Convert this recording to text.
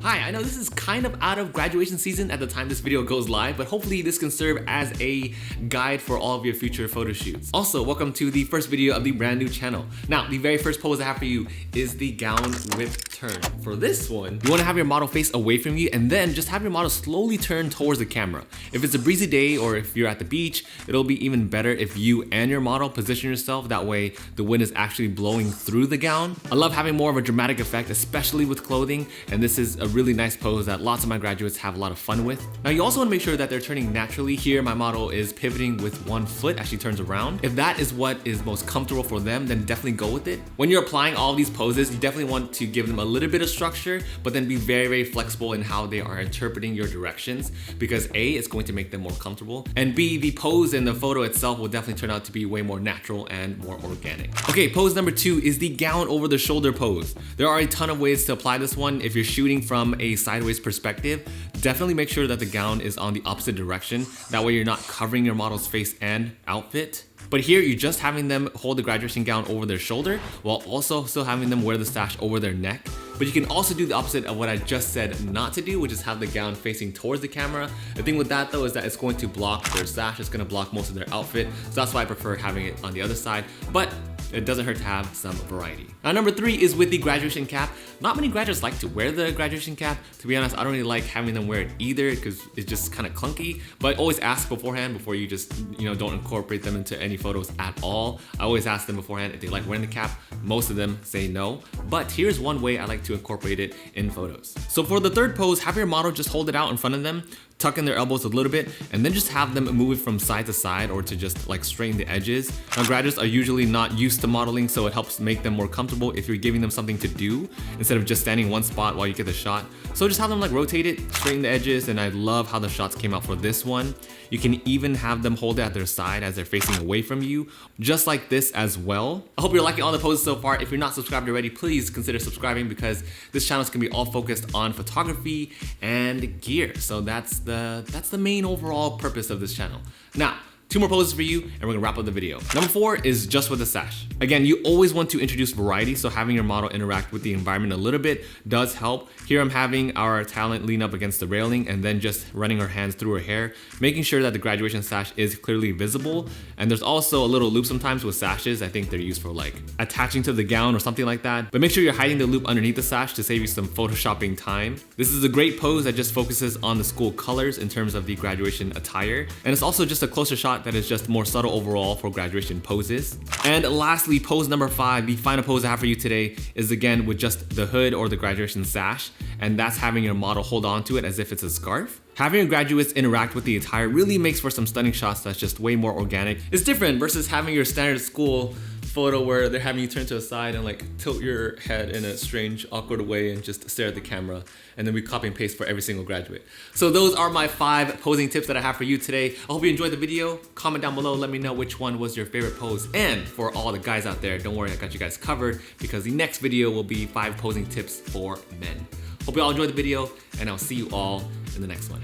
Hi, I know this is kind of out of graduation season at the time this video goes live, but hopefully this can serve as a guide for all of your future photo shoots. Also, welcome to the first video of the brand new channel. Now, the very first pose I have for you is the gown whip turn. For this one, you want to have your model face away from you and then just have your model slowly turn towards the camera. If it's a breezy day or if you're at the beach, it'll be even better if you and your model position yourself. That way the wind is actually blowing through the gown. I love having more of a dramatic effect, especially with clothing, and this is a really nice pose that lots of my graduates have a lot of fun with. Now you also want to make sure that they're turning naturally. Here my model is pivoting with one foot as she turns around. If that is what is most comfortable for them, then definitely go with it. When you're applying all of these poses, you definitely want to give them a little bit of structure, but then be very, very flexible in how they are interpreting your directions, because A, it's going to make them more comfortable, and B, the pose and the photo itself will definitely turn out to be way more natural and more organic. Okay, pose number 2 is the gown over the shoulder pose. There are a ton of ways to apply this one. If you're shooting from a sideways perspective, definitely make sure that the gown is on the opposite direction. That way you're not covering your model's face and outfit. But here you're just having them hold the graduation gown over their shoulder while also still having them wear the sash over their neck. But you can also do the opposite of what I just said not to do, which is have the gown facing towards the camera. The thing with that though is that it's going to block their sash, it's going to block most of their outfit. So that's why I prefer having it on the other side. But it doesn't hurt to have some variety. Now number 3 is with the graduation cap. Not many graduates like to wear the graduation cap. To be honest, I don't really like having them wear it either because it's just kind of clunky. But always ask beforehand before you just, don't incorporate them into any photos at all. I always ask them beforehand if they like wearing the cap. Most of them say no. But here's one way I like to incorporate it in photos. So for the third pose, have your model just hold it out in front of them, tuck in their elbows a little bit, and then just have them move it from side to side or to just like straighten the edges. Now graduates are usually not used to modeling, so it helps make them more comfortable if you're giving them something to do instead of just standing in one spot while you get the shot. So just have them like rotate it, straighten the edges, and I love how the shots came out for this one. You can even have them hold it at their side as they're facing away from you, just like this as well. I hope you're liking all the poses so far. If you're not subscribed already, please consider subscribing because this channel is gonna be all focused on photography and gear. So that's the main overall purpose of this channel. Now, 2 more poses for you and we're gonna wrap up the video. Number 4 is just with the sash. Again, you always want to introduce variety, so having your model interact with the environment a little bit does help. Here I'm having our talent lean up against the railing and then just running her hands through her hair, making sure that the graduation sash is clearly visible. And there's also a little loop sometimes with sashes. I think they're used for like attaching to the gown or something like that. But make sure you're hiding the loop underneath the sash to save you some photoshopping time. This is a great pose that just focuses on the school colors in terms of the graduation attire. And it's also just a closer shot that is just more subtle overall for graduation poses. And lastly, pose number 5, the final pose I have for you today is again with just the hood or the graduation sash, and that's having your model hold on to it as if it's a scarf. Having your graduates interact with the attire really makes for some stunning shots that's just way more organic. It's different versus having your standard school photo where they're having you turn to the side and like tilt your head in a strange, awkward way and just stare at the camera, and then we copy and paste for every single graduate. So those are my 5 posing tips that I have for you today. I hope you enjoyed the video. Comment down below, let me know which one was your favorite pose. And for all the guys out there, don't worry, I got you guys covered because the next video will be 5 posing tips for men. Hope you all enjoyed the video, and I'll see you all in the next one.